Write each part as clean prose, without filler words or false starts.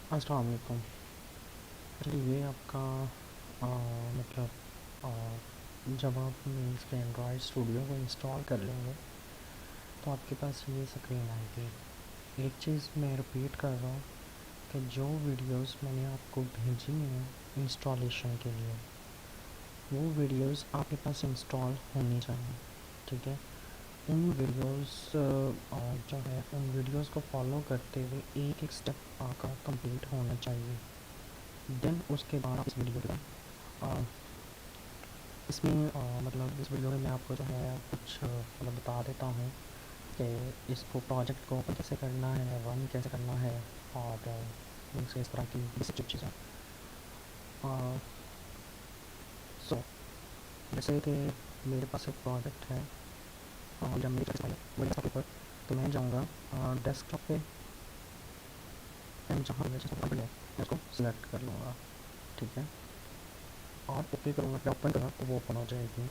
अस्सलाम वालेकुम। ये आपका आ, मतलब आ, जब आप मीन्स के एंड्रॉयड स्टूडियो को इंस्टॉल कर लेंगे तो आपके पास ये स्क्रीन आएगी। एक चीज़ मैं रिपीट कर रहा हूँ कि जो वीडियोस मैंने आपको भेजी हैं इंस्टॉलेशन के लिए, वो वीडियोस आपके पास इंस्टॉल होनी चाहिए। ठीक है, उन वीडियोस जो है उन वीडियोस को फॉलो करते हुए एक एक स्टेप आपका कंप्लीट होना चाहिए। देन उसके बाद आप इस वीडियो को इसमें मतलब इस वीडियो में मैं आपको जो है कुछ मतलब बता देता हूँ कि इसको प्रोजेक्ट को कैसे करना है, रन कैसे करना है, और इनसे इस तरह की बेसिक चीज़ें। सो जैसे कि मेरे पास एक प्रोजेक्ट है, जब मेरे पास मेरे डेस्कटॉप पर, तो मैं जाऊँगा डेस्कटॉप पे एंड जहाँ मैं जिसको मैं उसको सिलेक्ट कर लूँगा। ठीक है, और ओके करूँगा, फिर ओपन करूँगा तो वो ओपन हो जाएगी।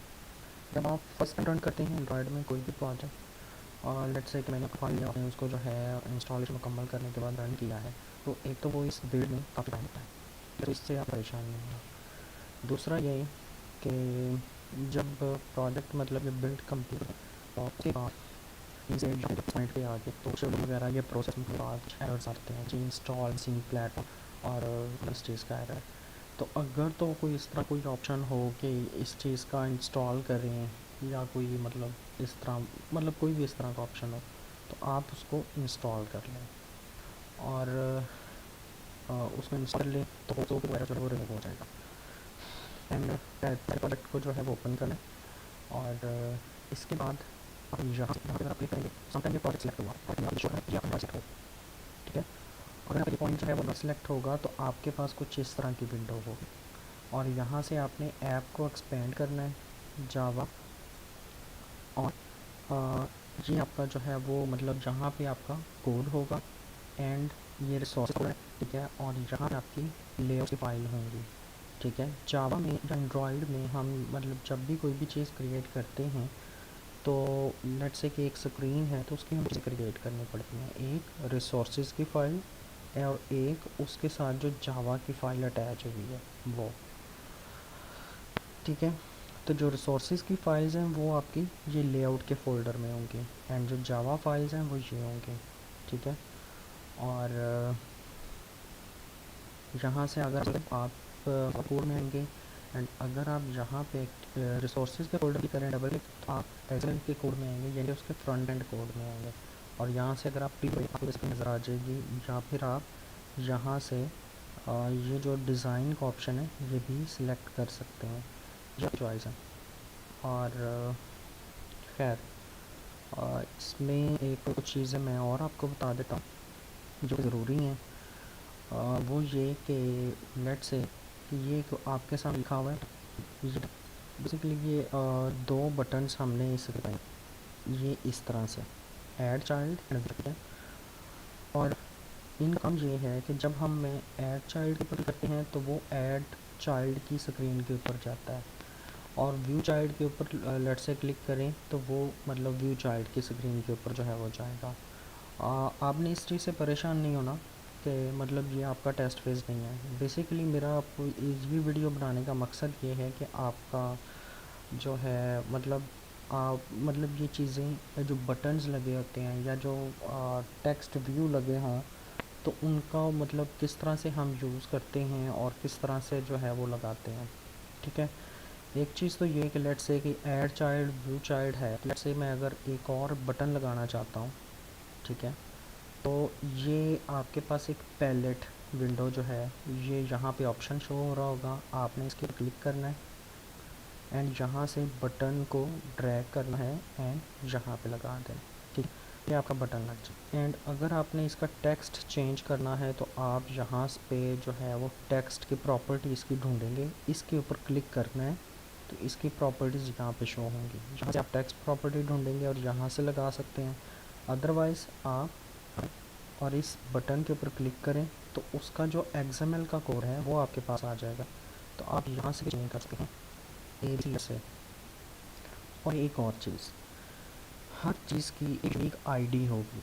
जब आप फर्स्ट टाइम रन करते हैं एंड्रॉयड में कोई भी प्रोजेक्ट, और लेट्स से कि मैंने फाइल लिया, आपने उसको जो है इंस्टॉलेशन मुकम्मल करने के बाद रन किया है, तो एक तो वो इस बिल्ड में काफ़ी टाइम लगता है, तो इससे आप परेशान नहीं होगा। दूसरा ये कि जब प्रोजेक्ट मतलब ये बिल्ड कंप्लीट है तो उसके बाद इसे पॉइंट पे आके तो शेड्यूल वगैरह ये प्रोसेस के बाद एरर्स आते हैं जी, इंस्टॉल सी प्लेटफॉर्म और इस चीज़ का एरर। तो अगर तो कोई इस तरह कोई ऑप्शन हो कि इस चीज़ का इंस्टॉल करें, या कोई मतलब इस तरह मतलब कोई भी इस तरह का ऑप्शन हो, तो आप उसको इंस्टॉल कर लें, और उसको इंस्टॉल कर लें तो वगैरह जो है वो रिमूव हो जाएगा। एंड प्रोडक्ट को जो है वो ओपन कर लें, और इसके बाद आप यहाँ पर आप क्लिक करेंगे, समटाइम ये प्रोजेक्ट सेलेक्ट हुआ और यहाँ शो है कि आपका सेलेक्ट हो। ठीक है, अगर आपका ये पॉइंट जो है वो न सेलेक्ट होगा तो आपके पास कुछ इस तरह की विंडो होगी, और यहाँ से आपने ऐप को एक्सपेंड करना है जावा, और ये आपका जो है वो मतलब जहाँ पे आपका कोड होगा एंड ये रिसोर्स कोड है। ठीक है, और यहाँ आपकी लेआउट की फाइल होंगी। ठीक है, जावा में या एंड्रॉयड में हम मतलब जब भी कोई भी चीज़ क्रिएट करते हैं तो लेट्स से कि एक स्क्रीन है तो उसकी हमें क्रिएट करनी पड़ती है, एक रिसोर्सेज की फ़ाइल और एक उसके साथ जो जावा की फ़ाइल अटैच हुई है वो। ठीक है, तो जो रिसोर्सेज की फ़ाइल्स हैं वो आपकी ये लेआउट के फ़ोल्डर में होंगी, एंड जो जावा फाइल्स हैं वो ये होंगी। ठीक है, और यहाँ से अगर आप कोड में आएंगे, एंड अगर आप यहाँ पे रिसोर्सेज के फोल्डर की करें डबल क्लिक तो आप एक्सेल के कोड में आएंगे, यानी उसके फ्रंट एंड कोड में आएंगे, और यहाँ से अगर आप आपको इसकी नज़र आ जाएगी, या फिर आप यहाँ से ये जो डिज़ाइन का ऑप्शन है ये भी सिलेक्ट कर सकते हैं, ये चॉइस है। और खैर इसमें एक कुछ चीज़ें मैं और आपको बता देता हूँ जो ज़रूरी हैं। वो ये कि लेट से कि ये आपके सामने लिखा हुआ है, ये बेसिकली ये दो बटन्स हमने इस ये इस तरह से ऐड चाइल्ड एंड, और इनका काम ये है कि जब हम ऐड चाइल्ड के ऊपर करते हैं तो वो ऐड चाइल्ड की स्क्रीन के ऊपर जाता है, और व्यू चाइल्ड के ऊपर लेट से क्लिक करें तो वो मतलब व्यू चाइल्ड की स्क्रीन के ऊपर जो है वो जाएगा। आपने इस चीज़ से परेशान नहीं होना कि मतलब ये आपका टेस्ट फेज़ नहीं है। बेसिकली मेरा आपको ये वीडियो बनाने का मकसद ये है कि आपका जो है मतलब ये चीज़ें जो बटन्स लगे होते हैं या जो टेक्स्ट व्यू लगे हों, तो उनका मतलब किस तरह से हम यूज़ करते हैं और किस तरह से जो है वो लगाते हैं। ठीक है, एक चीज़ तो ये है कि लेट्स से कि ऐड चाइल्ड व्यू चाइल्ड है, लेट्स से मैं अगर एक और बटन लगाना चाहता हूँ, ठीक है, तो ये आपके पास एक पैलेट विंडो जो है ये यहाँ पे ऑप्शन शो हो रहा होगा, आपने इसके क्लिक करना है एंड यहाँ से बटन को ड्रैग करना है एंड यहाँ पे लगा देना। ठीक, ये आपका बटन लग जाए। एंड अगर आपने इसका टेक्स्ट चेंज करना है तो आप यहाँ पे जो है वो टेक्स्ट की प्रॉपर्टी इसकी ढूंढेंगे, इसके ऊपर क्लिक करना है तो इसकी प्रॉपर्टीज़ यहाँ पे शो होंगी, यहाँ से आप टेक्स्ट प्रॉपर्टी ढूंढेंगे और यहाँ से लगा सकते हैं। अदरवाइज़ आप और इस बटन के ऊपर क्लिक करें तो उसका जो XML का कोड है वो आपके पास आ जाएगा, तो आप यहाँ से चेंज कर सकते हैं ए से। और एक और चीज़, हर चीज़ की एक आईडी होगी,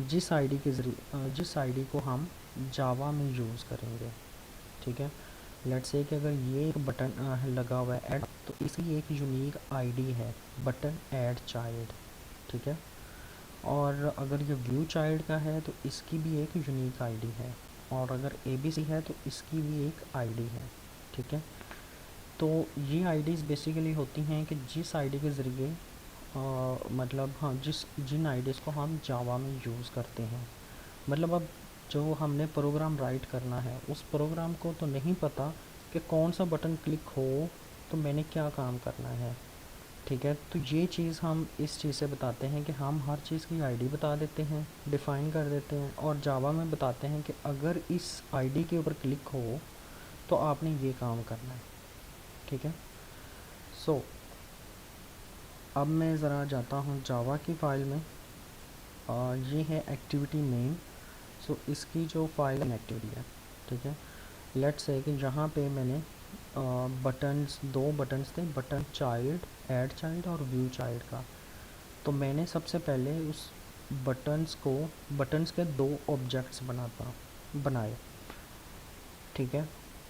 जिस आईडी के ज़रिए जिस आईडी को हम जावा में यूज़ करेंगे, ठीक है। लेट्स से कि अगर ये एक बटन लगा हुआ है ऐड, तो इसकी एक यूनिक आईडी है बटन ऐड चाइल्ड, ठीक है। और अगर ये व्यू चाइल्ड का है तो इसकी भी एक यूनिक आईडी है, और अगर एबीसी है तो इसकी भी एक आईडी है, ठीक है। तो ये आईडीज़ बेसिकली होती हैं कि जिस आईडी के ज़रिए मतलब हाँ जिन आईडीज़ को हम जावा में यूज़ करते हैं, मतलब अब जो हमने प्रोग्राम राइट करना है उस प्रोग्राम को तो नहीं पता कि कौन सा बटन क्लिक हो तो मैंने क्या काम करना है, ठीक है। तो ये चीज़ हम इस चीज़ से बताते हैं कि हम हर चीज़ की आईडी बता देते हैं, डिफ़ाइन कर देते हैं, और जावा में बताते हैं कि अगर इस आईडी के ऊपर क्लिक हो तो आपने ये काम करना है, ठीक है। सो अब मैं ज़रा जाता हूँ जावा की फ़ाइल में। ये है एक्टिविटी नेम। सो इसकी जो फाइल एक्टिविटी है, ठीक है। लेट्स से कि जहाँ पे मैंने बटन्स, दो बटन्स थे, बटन चाइल्ड, ऐड चाइल्ड और व्यू चाइल्ड का। तो मैंने सबसे पहले उस बटन्स के दो ऑब्जेक्ट्स बनाए, ठीक है।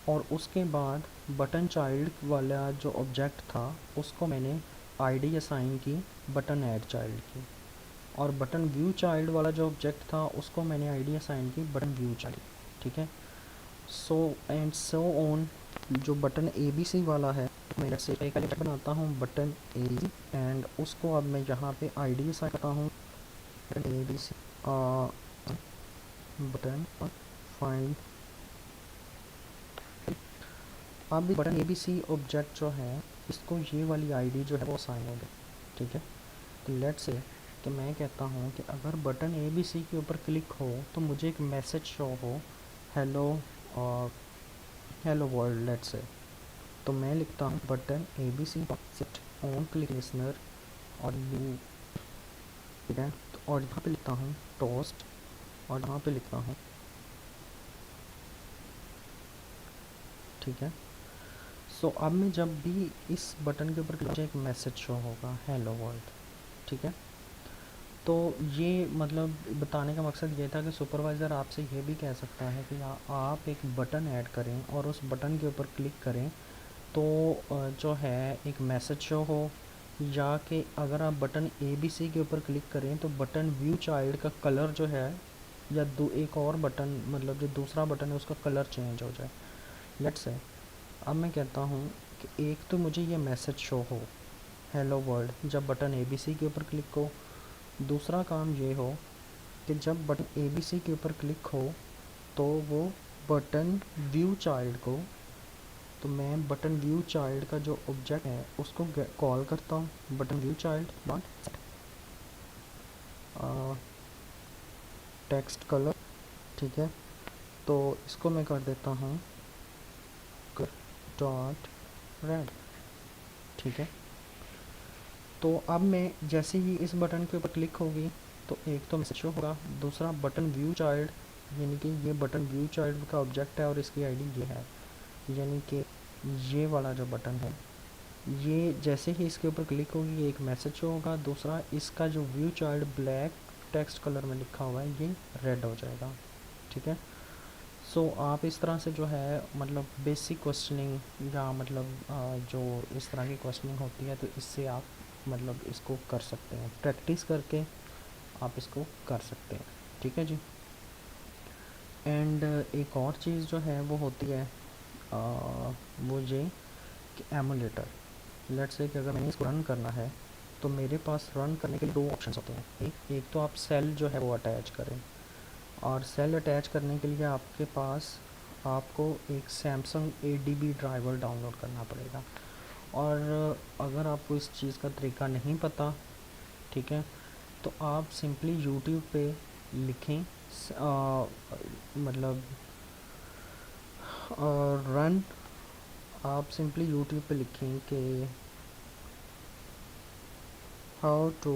और उसके बाद बटन चाइल्ड वाला जो ऑब्जेक्ट था उसको मैंने आईडी असाइन की बटन ऐड चाइल्ड की, और बटन व्यू चाइल्ड वाला जो ऑब्जेक्ट था उसको मैंने आईडी असाइन की बटन व्यू चाइल्ड, ठीक है। So and so on. जो बटन ए बी सी वाला है, मैं जैसे एक ऑब्जेक्ट बनाता हूँ button A B C, and उसको अब मैं यहाँ पे आईडी असाइन करता हूँ button A B C button find. अब button A B C object जो है इसको ये वाली आईडी जो है वो असाइन हो गई, ठीक है। तो लेट्स से कि मैं कहता हूँ कि अगर बटन ए बी सी के ऊपर क्लिक हो तो मुझे एक मैसेज शो हो, hello hello world, let's say. तो मैं लिखता हूँ button A B C set on click listener और यू, ठीक है। तो और यहाँ पे लिखता हूँ टोस्ट, और यहाँ पे लिखता हूँ, ठीक है। सो अब मैं जब भी इस बटन के ऊपर मुझे एक मैसेज शो होगा हेलो वर्ल्ड, ठीक है। तो ये मतलब बताने का मकसद ये था कि सुपरवाइज़र आपसे ये भी कह सकता है कि आप एक बटन ऐड करें और उस बटन के ऊपर क्लिक करें तो जो है एक मैसेज शो हो, या कि अगर आप बटन ए बी सी के ऊपर क्लिक करें तो बटन व्यू चाइल्ड का कलर जो है, या एक और बटन मतलब जो दूसरा बटन है उसका कलर चेंज हो जाए, लेट्स से। अब मैं कहता हूँ कि एक तो मुझे ये मैसेज शो हो हेलो वर्ल्ड जब बटन ए बी सी के ऊपर क्लिक हो, दूसरा काम ये हो कि जब बटन ए बी सी के ऊपर क्लिक हो तो वो बटन व्यू चाइल्ड को, तो मैं बटन व्यू चाइल्ड का जो ऑब्जेक्ट है उसको कॉल करता हूँ button view child dot text colour, ठीक है। तो इसको मैं कर देता हूँ डॉट रेड, ठीक है। तो अब मैं जैसे ही इस बटन के ऊपर क्लिक होगी तो एक तो मैसेज शो होगा, दूसरा बटन व्यू चाइल्ड, यानी कि ये बटन व्यू चाइल्ड का ऑब्जेक्ट है और इसकी आईडी ये है, यानी कि ये वाला जो बटन है ये जैसे ही इसके ऊपर क्लिक होगी एक मैसेज शो होगा, दूसरा इसका जो view child black text colour में लिखा हुआ है ये रेड हो जाएगा, ठीक है। सो आप इस तरह से जो है मतलब बेसिक क्वेश्चनिंग या मतलब जो इस तरह की क्वेश्चनिंग होती है तो इससे आप मतलब इसको कर सकते हैं, प्रैक्टिस करके आप इसको कर सकते हैं, ठीक है जी। एंड एक और चीज़ जो है वो होती है वो ये कि एमुलेटर। लेट्स से कि अगर मैंने इसको रन करना है तो मेरे पास रन करने के लिए दो ऑप्शन होते हैं, एक तो आप सेल जो है वो अटैच करें, और सेल अटैच करने के लिए आपके पास आपको एक सैमसंग ADB ड्राइवर डाउनलोड करना पड़ेगा, और अगर आपको इस चीज़ का तरीका नहीं पता, ठीक है, तो आप सिंपली यूट्यूब पे लिखें मतलब रन, आप सिंपली यूट्यूब पे लिखें कि how to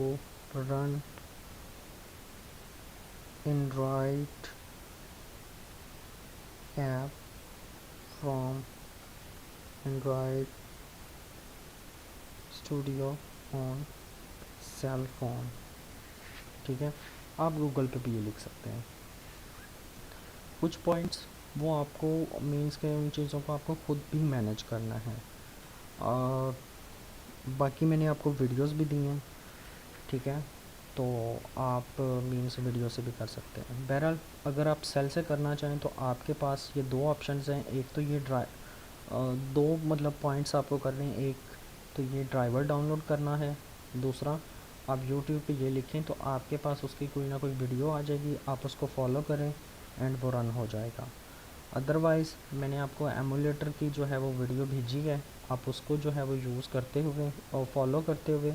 run Android app from Android studio on cell phone, ठीक है। आप गूगल पे भी ये लिख सकते हैं। कुछ पॉइंट्स वो आपको मीन्स के उन चीज़ों को आपको खुद भी मैनेज करना है। और बाकी मैंने आपको वीडियोस भी दी हैं, ठीक है, तो आप मीन्स वीडियो से भी कर सकते हैं। बहरहाल अगर आप सेल से करना चाहें तो आपके पास ये दो ऑप्शंस हैं। एक तो ये दो मतलब पॉइंट्स आपको करने हैं। एक तो ये ड्राइवर डाउनलोड करना है, दूसरा आप यूट्यूब पे ये लिखें तो आपके पास उसकी कोई ना कोई वीडियो आ जाएगी, आप उसको फॉलो करें एंड वो रन हो जाएगा। अदरवाइज़ मैंने आपको एमुलेटर की जो है वो वीडियो भेजी है, आप उसको जो है वो यूज़ करते हुए और फॉलो करते हुए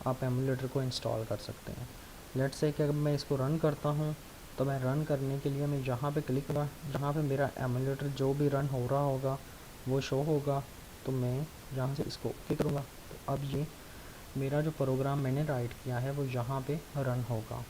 आप एमुलेटर को इंस्टॉल कर सकते हैं। लेट्स से कि अगर मैं इसको रन करता हूँ तो मैं रन करने के लिए मैं यहाँ पे क्लिक करूँगा, जहाँ पे मेरा एमुलेटर जो भी रन हो रहा होगा वो शो होगा, तो मैं यहाँ से इसको ओके करूँगा। तो अब ये मेरा जो प्रोग्राम मैंने राइट किया है वो यहाँ पे रन होगा।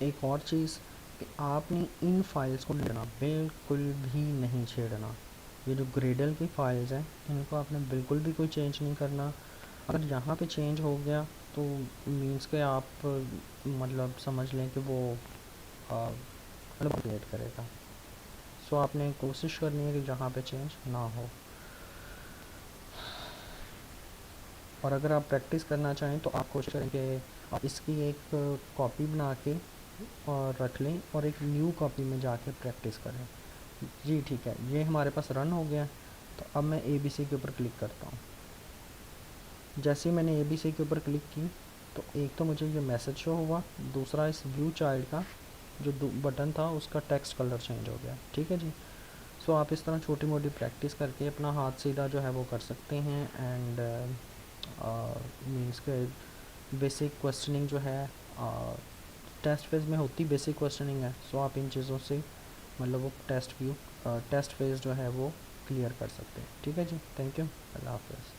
एक और चीज़ कि आपने इन फाइल्स को लेना बिल्कुल भी नहीं छेड़ना। ये जो ग्रेडल की फाइल्स हैं इनको आपने बिल्कुल भी कोई चेंज नहीं करना। अगर यहाँ पे चेंज हो गया तो मीन्स के आप मतलब समझ लें कि वो मतलब क्रिएट करेगा। सो आपने कोशिश करनी है कि जहाँ पे चेंज ना हो। और अगर आप प्रैक्टिस करना चाहें तो आप कोशिश करें कि आप इसकी एक कॉपी बना के और रख लें और एक न्यू कॉपी में जाके प्रैक्टिस करें। जी ठीक है, ये हमारे पास रन हो गया। तो अब मैं ABC के ऊपर क्लिक करता हूँ। जैसे ही मैंने ABC के ऊपर क्लिक की तो एक तो मुझे ये मैसेज शो हुआ, दूसरा इस व्यू चाइल्ड का जो बटन था उसका टेक्स्ट कलर चेंज हो गया। ठीक है जी। सो आप इस तरह छोटी मोटी प्रैक्टिस करके अपना हाथ सीधा जो है वो कर सकते हैं। एंड मीन्स के बेसिक क्वेश्चनिंग जो है टेस्ट फेज़ में होती बेसिक क्वेश्चनिंग है। सो आप इन चीज़ों से मतलब वो टेस्ट फेज़ जो है वो क्लियर कर सकते हैं। ठीक है जी, थैंक यू, अल्लाह हाफ़िज़।